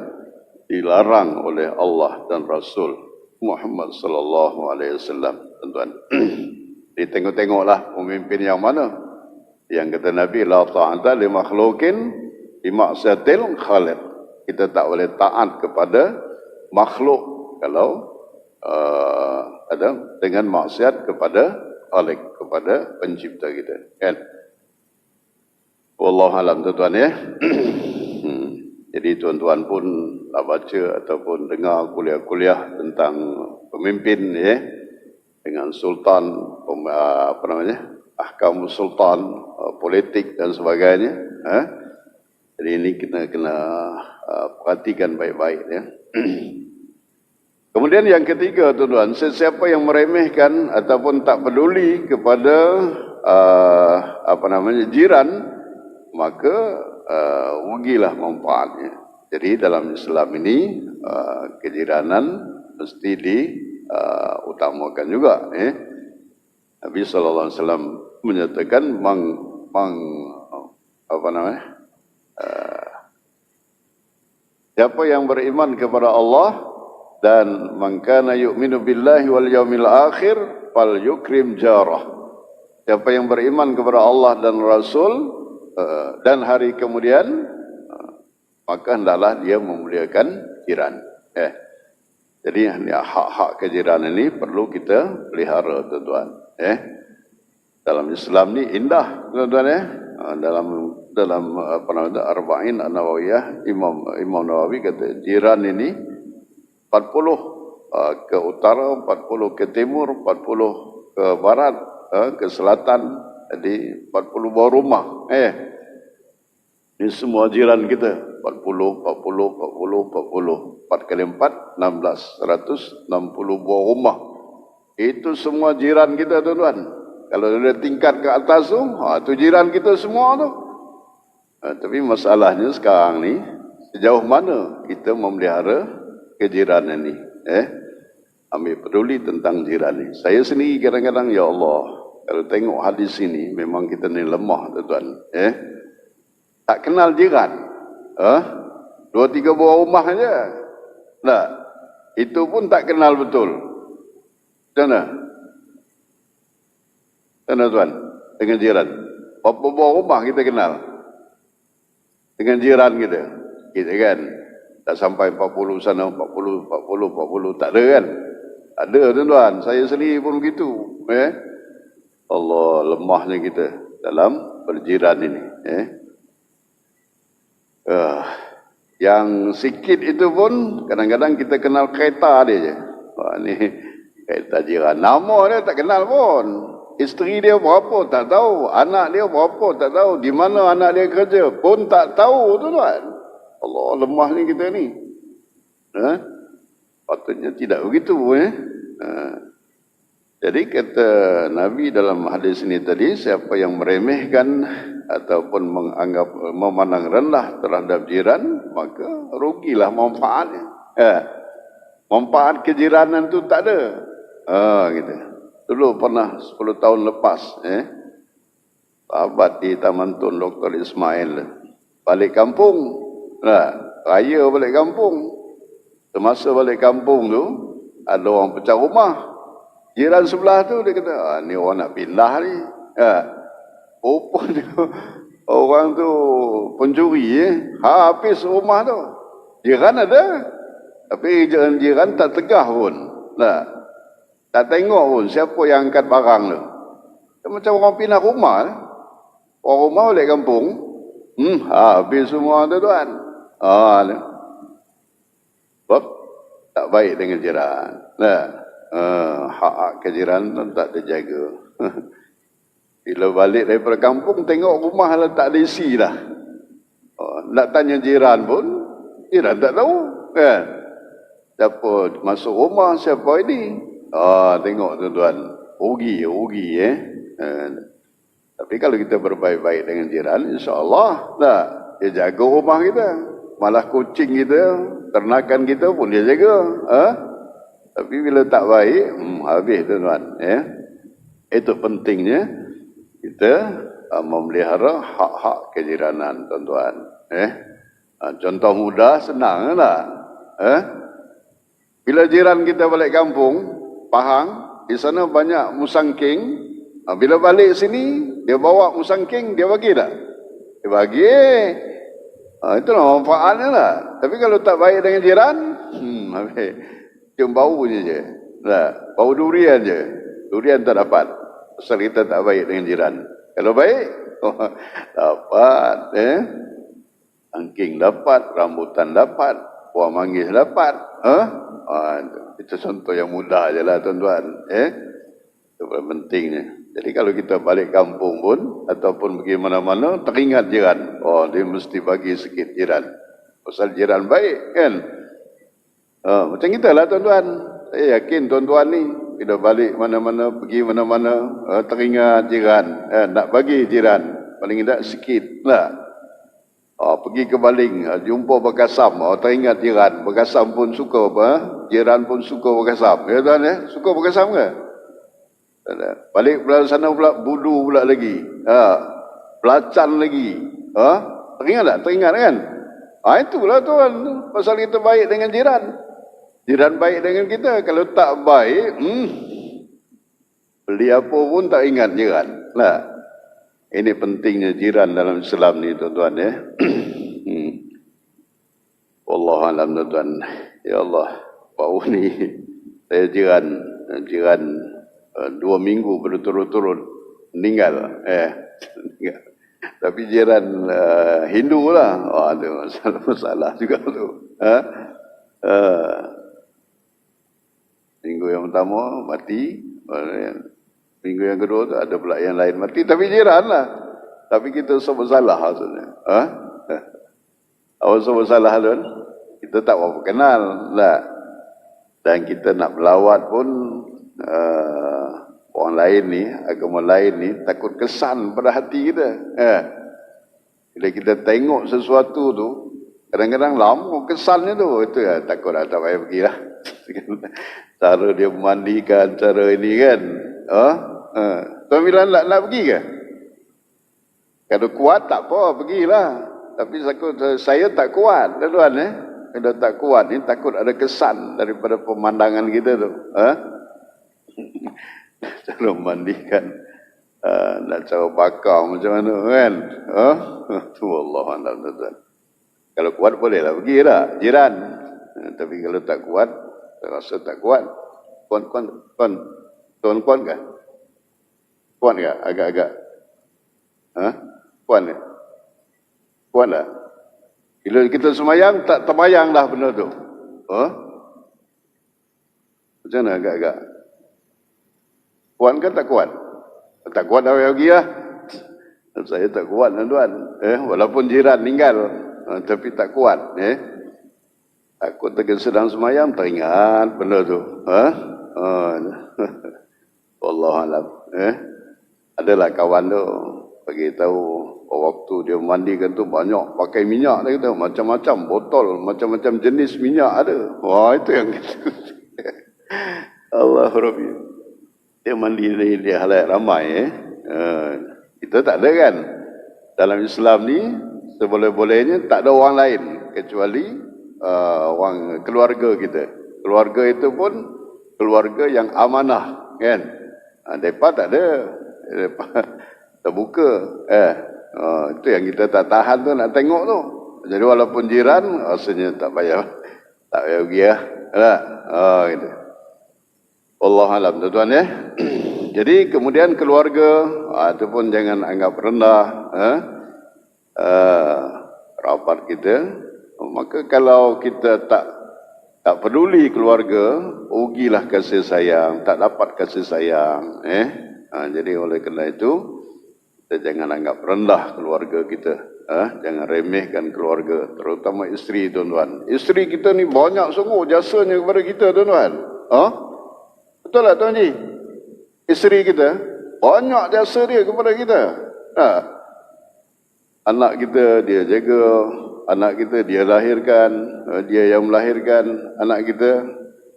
S1: dilarang oleh Allah dan Rasul Muhammad sallallahu alaihi wasallam. Tuan-tuan, ditengok-tengoklah pemimpin yang mana yang kata Nabi la ta'ata li makhluqin bi ma'siyatil khaliq. Kita tak boleh taat kepada makhluk kalau ada dengan maksiat kepada oleh kepada pencipta kita, kan? Wallahu alam, tuan-tuan ya. Jadi tuan-tuan pun nak baca ataupun dengar kuliah-kuliah tentang pemimpin ya, dengan sultan, ahkam sultan, politik dan sebagainya. Jadi ini kita kena perhatikan baik-baik ya. Kemudian yang ketiga, tuan-tuan, sesiapa yang meremehkan ataupun tak peduli kepada jiran, maka rugilah manfaatnya. Jadi dalam Islam ini kejiranan mesti diutamakan juga. Nabi SAW menyatakan siapa yang beriman kepada Allah dan man kana yu'minu billahi wal yaumil akhir fal yukrim jarah. Siapa yang beriman kepada Allah dan Rasul dan hari kemudian, maka hendaklah dia memuliakan jiran. Jadi hak-hak kejiranan ini perlu kita pelihara, tuan-tuan. Dalam Islam ni indah, tuan-tuan ya. Dalam Arba'in An-Nawawiyah, Imam Nawawi kata jiran ini 40 ke utara, 40 ke timur, 40 ke barat, ke selatan. Jadi 40 buah rumah. Ini semua jiran kita. 40, 4 kali 4, 16. 160 buah rumah. Itu semua jiran kita, tuan-tuan. Kalau ada tingkat ke atas tu, itu jiran kita semua tu. Tapi masalahnya sekarang ni, sejauh mana kita memelihara kejiranan ni? Ambil peduli tentang jiran ni. Saya sendiri kadang-kadang, ya Allah, kalau tengok hadis ini, memang kita ni lemah, tuan-tuan. Tak kenal jiran. 2-3 buah rumah saja. Tak. Itu pun tak kenal betul. Macam mana? Macam mana, tuan? Dengan jiran. Berapa buah rumah kita kenal? Dengan jiran kita. Kita kan? Tak sampai 40 sana, 40. Tak ada kan? Ada, tuan-tuan. Saya sendiri pun begitu. Allah, lemahnya kita dalam berjiran ini. Yang sikit itu pun kadang-kadang kita kenal kereta dia je. Ni kereta jiran. Nama dia tak kenal pun. Isteri dia berapa tak tahu. Anak dia berapa tak tahu. Di mana anak dia kerja pun tak tahu, tuan-tuan. Allah, lemahnya kita ni. Patutnya tidak begitu. Jadi kata Nabi dalam hadis ini tadi, siapa yang meremehkan ataupun menganggap memandang rendah terhadap jiran, maka rugilah manfaatnya. Manfaat kejiranan tu tak ada. Gitu. Dulu pernah 10 tahun lepas, sahabat di Taman Tun Dr. Ismail balik kampung. Raya balik kampung. Semasa balik kampung tu, ada orang pecah rumah. Jiran sebelah tu dia kata, ni orang nak pindah ni. Rupanya orang tu pencuri, habis rumah tu. Jiran ada, tapi jiran tak tegah pun. Tak tengok pun siapa yang angkat barang tu. Macam orang pindah rumah. Orang rumah balik kampung, habis semua tu, tuan. Sebab tak baik dengan jiran. Hak kejiran tu tak terjaga. Bila balik daripada kampung, tengok rumah lah tak ada isi dah. Nak tanya jiran pun, jiran tak tahu. Siapa masuk rumah, siapa ini? Tengok, tuan-tuan. Rugi. Tapi kalau kita berbaik-baik dengan jiran, insyaAllah dia jaga rumah kita. Malah kucing kita, ternakan kita pun dia jaga. Tapi bila tak baik, habis, tuan-tuan. Itu pentingnya kita memelihara hak-hak kejiranan, tuan-tuan. Contoh mudah, senang lah. Bila jiran kita balik kampung, Pahang, di sana banyak musangking. Bila balik sini, dia bawa musangking, dia bagi tak? Dia bagi. Itulah manfaatnya lah. Tapi kalau tak baik dengan jiran, habis. Cium bau je. Bau durian je. Durian tak dapat. Pasal kita tak baik dengan jiran. Kalau baik, dapat, angking dapat, rambutan dapat, buah manggis dapat. Itu contoh yang mudah je lah tuan-tuan. Itu paling pentingnya. Jadi kalau kita balik kampung pun, ataupun pergi mana-mana, teringat jiran. Dia mesti bagi sikit jiran. Pasal jiran baik kan. Macam kita lah tuan-tuan. Saya yakin tuan-tuan ni, bila balik mana-mana, pergi mana-mana, teringat jiran. Nak bagi jiran, paling tidak sikit lah. Pergi ke Baling, jumpa Bekasam, teringat jiran. Bekasam pun suka apa? Jiran pun suka Bekasam. Ya tuan suka Bekasam ke? Balik pula sana pula, Budu pula lagi. Pelacan lagi. Teringat tak? Teringat kan? Itulah tuan. Pasal kita baik dengan jiran. Jiran baik dengan kita. Kalau tak baik, beli apa pun tak ingat jiran. Lah. Ini pentingnya jiran dalam Islam ni tuan-tuan ya. Wallahualam tuan-tuan. Ya Allah, bau ni saya jiran 2 minggu berturut-turut meninggal. Tapi jiran Hindu lah. Itu masalah juga tu. Minggu yang pertama mati. Minggu yang kedua tu ada pula yang lain mati. Tapi jiran lah. Tapi kita semua salah maksudnya. Awak semua salah tuan. Kita tak apa kenal lah. Dan kita nak melawat pun orang lain ni, agama lain ni takut kesan pada hati kita. Bila kita tengok sesuatu tu, kadang-kadang lama kesannya tu. Itu ya, takut tak payah pergi lah. Cara dia memandikan, cara ini kan. Tuan bila nak pergi ke? Kalau kuat tak apa, pergilah. Tapi saya tak kuat, tuan Kalau tak kuat ni takut ada kesan daripada pemandangan kita tu. Cara memandikan, nak cara bakar macam mana kan? Tu Allah tuan. Kalau kuat bolehlah pergi lah, jiran. Tapi kalau tak kuat, saya rasa tak kuat. Kuat ke? Kuat ke? Agak-agak. Kuat ke? Kuat lah. Bila kita semayang, tak terbayang dah benda tu. Macam mana agak-agak? Kuat ke tak kuat? Tak kuat dah pergi lah. Saya tak kuat tuan-tuan. Walaupun jiran meninggal, tapi tak kuat. Takut sedang semayang, teringat benda tu. Wallahualam. Adalah kawan tu bagi tahu waktu dia mandikan tu banyak pakai minyak dia kata, macam-macam botol, macam-macam jenis minyak ada. Itu yang kita. Allah Rabbi. Dia mandi dia halayak ramai. Kita tak ada kan. Dalam Islam ni seboleh-bolehnya tak ada orang lain kecuali orang keluarga kita. Keluarga itu pun keluarga yang amanah kan. Mereka tak ada. Mereka terbuka. Itu yang kita tak tahan tu, nak tengok tu. Jadi walaupun jiran, rasanya tak payah pergi lah. Gitu. Wallahualam tuan-tuan ya. Jadi kemudian keluarga, itu pun jangan anggap rendah. Rapat kita. Maka kalau kita tak peduli keluarga, rugilah kasih sayang, tak dapat kasih sayang. Jadi oleh kerana itu, kita jangan anggap rendah keluarga kita. Jangan remehkan keluarga, terutama isteri tuan-tuan. Isteri kita ni banyak sungguh jasanya kepada kita tuan-tuan. Betul tak Tuan Haji? Isteri kita banyak jasa dia kepada kita. Anak kita dia jaga, anak kita dia lahirkan, dia yang melahirkan anak kita,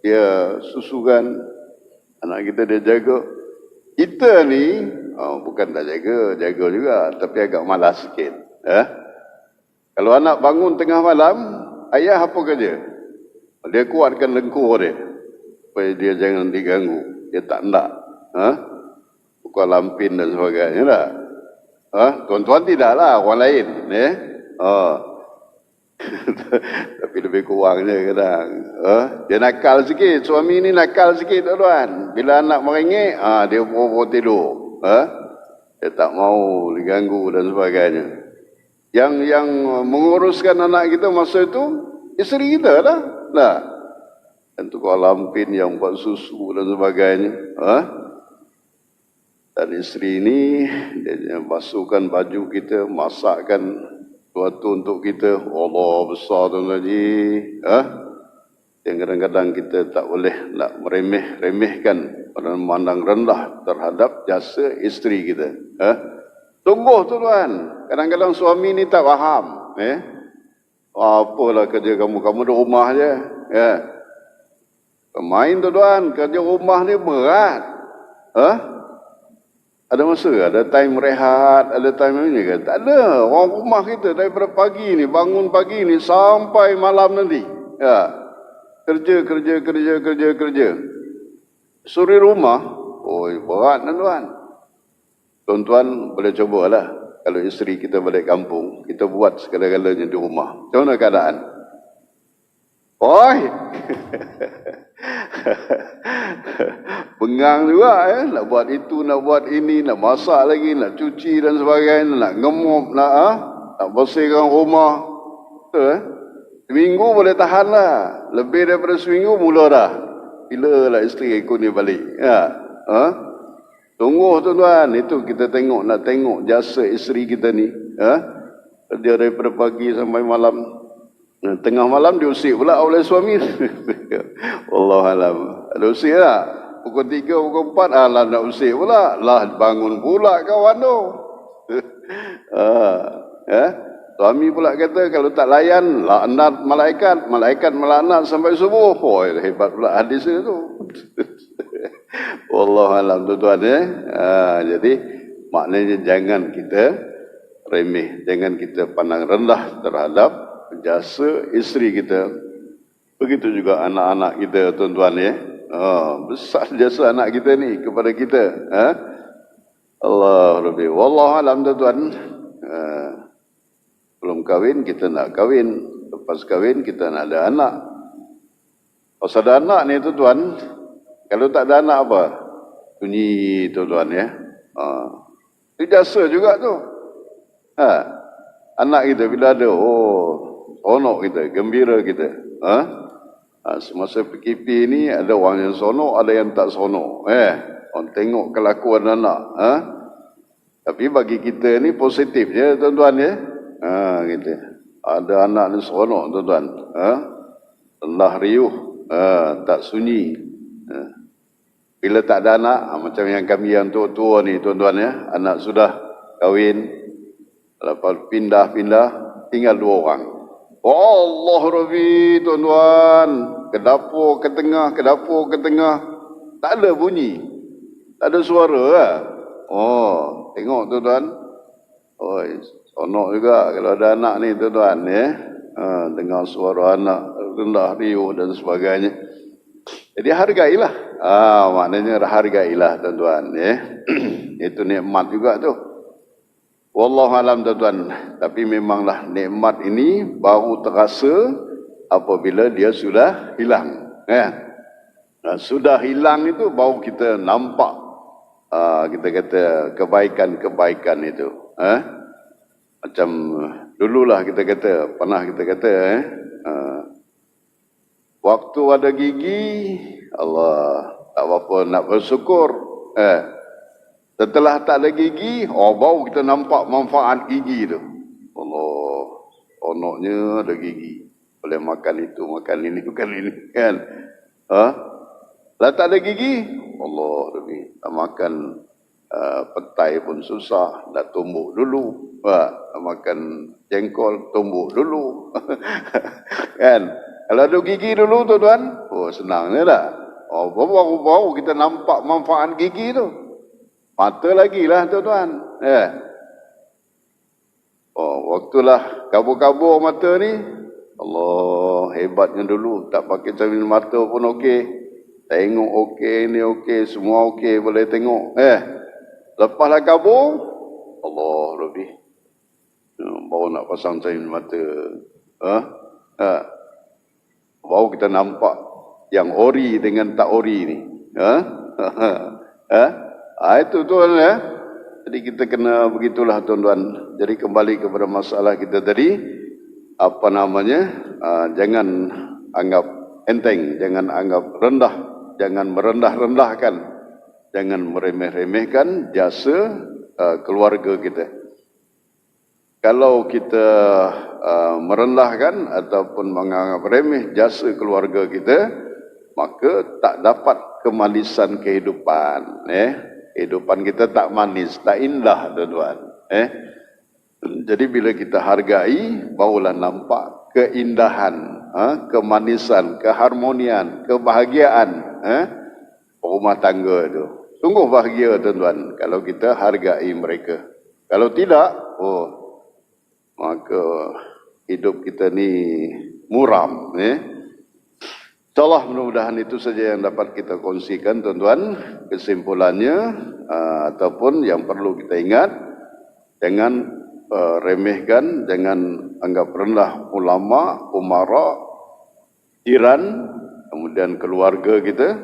S1: dia susukan, anak kita dia jaga. Kita ni bukan tak jaga juga, tapi agak malas sikit. Kalau anak bangun tengah malam, ayah apa kerja? Dia kuatkan lengkur dia supaya dia jangan diganggu. Dia tak nak buka lampin dan sebagainya lah. Tuan-tuan tidaklah, orang lain. Tapi lebih kurangnya kadang. Dia nakal sikit. Suami ni nakal sikit tuan-tuan. Bila anak merengek, dia pura-pura tidur. Dia tak mau diganggu dan sebagainya. Yang menguruskan anak kita masa itu isteri kita lah. Dan tukar lampin yang buat susu dan sebagainya. Dan isteri ini dia basuhkan baju kita, masakkan sesuatu untuk kita. Allah besar tuan haji. Yang kadang-kadang kita tak boleh nak meremehkan dan memandang rendah terhadap jasa isteri kita. Sungguh tuan, kadang-kadang suami ni tak faham. Apalah kerja kamu di rumah je. Main tuan, kerja rumah ni berat. Ada masa, ada time rehat, ada time ini kan? Tak ada. Orang rumah kita daripada pagi ni, bangun pagi ni sampai malam nanti. Kerja. Suri rumah, berat tuan. Tuan-tuan boleh cubalah. Kalau isteri kita balik kampung, kita buat segala-galanya di rumah. Macam mana keadaan? Bengang juga nak buat itu, nak buat ini, nak masak lagi, nak cuci dan sebagainya, nak ngemop, nak bersihkan rumah. Seminggu boleh tahan lah. Lebih daripada seminggu mula dah. Bila lah isteri ikut ni balik. Tunggu tuan-tuan, itu kita nak tengok jasa isteri kita ni. Dia daripada pagi sampai malam. Tengah malam diusik pula oleh suami. Wallahualam. Ada usik tak? Pukul 3, pukul 4, alah nak usik pula. Lah bangun pula kawan tu. Suami pula kata kalau tak layan, laknat malaikat melaknat sampai subuh. Hebat pula hadis itu. Wallahualam tuan-tuan jadi maknanya jangan kita remeh, jangan kita pandang rendah terhadap jasa isteri kita. Begitu juga anak-anak kita tuan-tuan besar jasa anak kita ni kepada kita. Allah Rabbi. Wallahualam tuan-tuan. Belum kahwin kita nak kahwin, lepas kahwin kita nak ada anak. Pas ada anak ni tuan-tuan, kalau tak ada anak apa? Sunyi tuan-tuan itu jasa juga tu. Anak kita bila ada, sonok kita, gembira kita. Semasa PKP ni ada orang yang sonok, ada yang tak sonok. Orang tengok kelakuan anak. Tapi bagi kita ni positif je tuan-tuan gitu. Ada anak ni seronok tuan-tuan. Rendah riuh, tak sunyi. Bila tak ada anak, macam yang kami yang tua-tua ni tuan-tuan anak sudah kahwin, lepas pindah-pindah, tinggal 2 orang. Allah Rabbi tuan-tuan, ke dapur ke tengah, tak ada bunyi, tak ada suara tengok tuan-tuan. Sonok juga kalau ada anak ni tuan-tuan dengar suara anak rendah riuh dan sebagainya. Jadi hargailah. Maknanya hargailah tuan-tuan itu nikmat juga tu. Wallahualam tuan-tuan. Tapi memanglah nikmat ini baru terasa apabila dia sudah hilang. Sudah hilang itu baru kita nampak kita kata kebaikan-kebaikan itu. Macam dululah kita kata, pernah kita kata waktu ada gigi, Allah tak apa nak bersyukur. Setelah tak ada gigi, baru kita nampak manfaat gigi tu. Allah, onoknya ada gigi. Boleh makan itu, makan ini kan. Lah tak ada gigi, Allah Rabbi, nak makan petai pun susah, nak tumbuk dulu. Nak makan jengkol, tumbuk dulu. Kan? Kalau ada gigi dulu tuan-tuan, senangnya dah. Baru kita nampak manfaat gigi tu. Mata lagi lah tuan-tuan. Waktulah kabur-kabur mata ni, Allah hebatnya dulu. Tak pakai cermin mata pun okey. Tengok okey, ni okey, semua okey, boleh tengok. Lepaslah kabur, Allah Rabbi. Baru nak pasang cermin mata. Baru kita nampak yang ori dengan tak ori ni. Itu tuan ya. Jadi kita kena begitulah tuan-tuan. Jadi kembali kepada masalah kita tadi, apa namanya? Jangan anggap enteng, jangan anggap rendah, jangan merendah-rendahkan, jangan meremeh-remehkan jasa keluarga kita. Kalau kita merendahkan ataupun menganggap remeh jasa keluarga kita, maka tak dapat kemanisan kehidupan. Kehidupan kita tak manis, tak indah, tuan-tuan. Jadi bila kita hargai, barulah nampak keindahan, kemanisan, keharmonian, kebahagiaan rumah tangga itu. Sungguh bahagia, tuan-tuan, kalau kita hargai mereka. Kalau tidak, maka hidup kita ni muram. InsyaAllah mudah-mudahan itu saja yang dapat kita kongsikan, tuan-tuan. Kesimpulannya, ataupun yang perlu kita ingat, jangan remehkan, jangan anggap rendah ulama, umara, jiran, kemudian keluarga kita,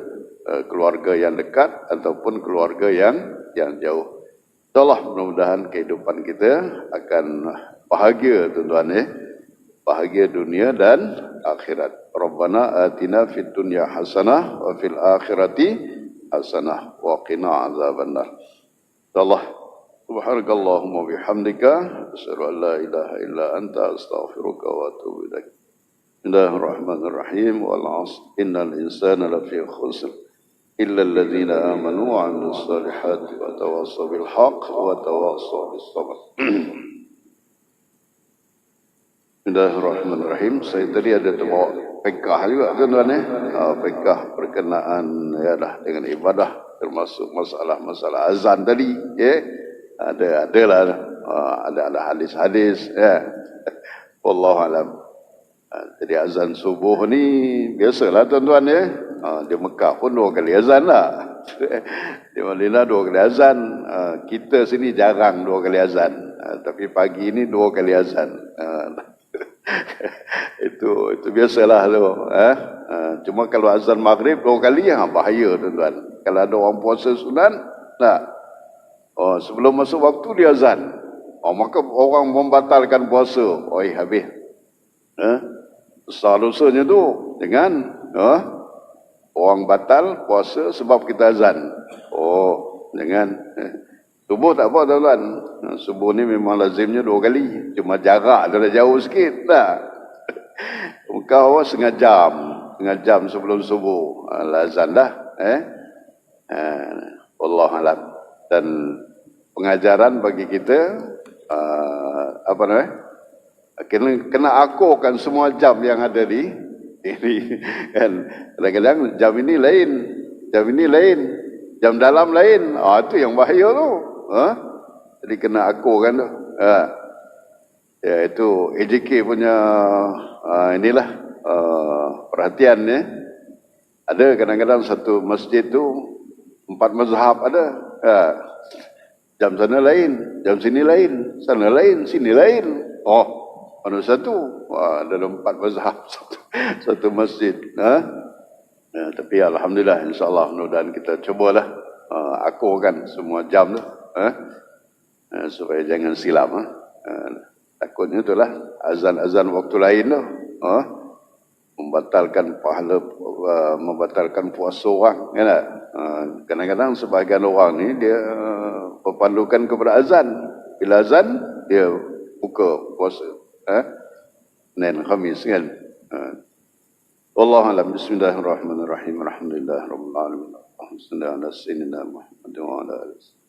S1: keluarga yang dekat ataupun keluarga yang jauh. InsyaAllah mudah-mudahan kehidupan kita akan bahagia, tuan-tuan. Bahagia dunia dan akhirat. Rabbana atina fid dunya hasanah wa fil akhirati hasanah wa qina azabannar. Allah subhanakallahumma bihamdika asyhadu an la ilaha illa anta astaghfiruka wa atubu ilaik. Bismillahirrahmanirrahim. Wal 'asr innal insana lafi khusr illa alladhina amanu wa 'amilus solihati wa tawassaw bil haqq wa tawassaw bis sabr. Bismillahirrahmanirrahim. Saya tadi ada terbawa fiqah juga, tuan-tuan. Fiqah berkenaan dengan ibadah, termasuk masalah azan tadi. Ada hadis-hadis. Wallahu alam. Jadi azan subuh ni biasalah, tuan-tuan. Di Mekah pun 2 kali azan lah. Di Madinah 2 kali azan. Kita sini jarang 2 kali azan. Tapi pagi ni 2 kali azan. Itu biasalah tu. Cuma kalau azan maghrib 2 kali, bahaya, tuan-tuan. Kalau ada orang puasa sunat, tak. Sebelum masuk waktu dia azan. Maka orang membatalkan puasa. Habis. Besar dosanya tu dengan orang batal puasa sebab kita azan. Jangan. Subuh tak apa, tuan-tuan. Subuh ni memang lazimnya 2 kali. Cuma jarak dia jauh sikit. Tak. Kau setengah jam sebelum subuh. Azan dah. Wallahu alam. Dan pengajaran bagi kita, kena akurkan semua jam yang ada di ini. Kan? Kadang-kadang jam ini lain. Jam dalam lain. Itu yang bahaya tu. Jadi kena akurkan tu. Itu AJK punya perhatian. Ada kadang-kadang satu masjid tu 4 mazhab ada. Jam sana lain, jam sini lain, sana lain, sini lain. Mana satu? Dalam 4 mazhab satu masjid. Tapi alhamdulillah, insyaAllah mudah-mudahan kita cubalah akurkan semua jam tu. Supaya jangan silap. Takutnya itulah azan-azan waktu lain tu. Membatalkan pahala, membatalkan puasa orang. Kadang-kadang sebahagian orang ni dia berpandukan kepada azan. Bila azan, dia buka puasa. Senin, Khamis kan. Wallahu a'lam. Bismillahirrahmanirrahim. Alhamdulillah rabbil alamin. Allahumma shalli ala sayyidina Muhammad wa ala alihi.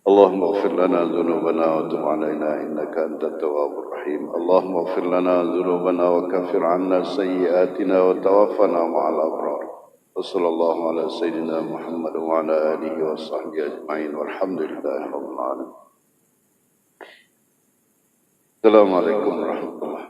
S1: اللهم اغفر لنا ذنوبنا وتب علينا إنك أنت التواب الرحيم. اللهم اغفر لنا ذنوبنا وكفر عنا سيئاتنا وتوفنا مع الأبرار. وصلى الله على سيدنا محمد وعلى آله وصحبه أجمعين والحمد لله رب العالمين. السلام عليكم ورحمة الله.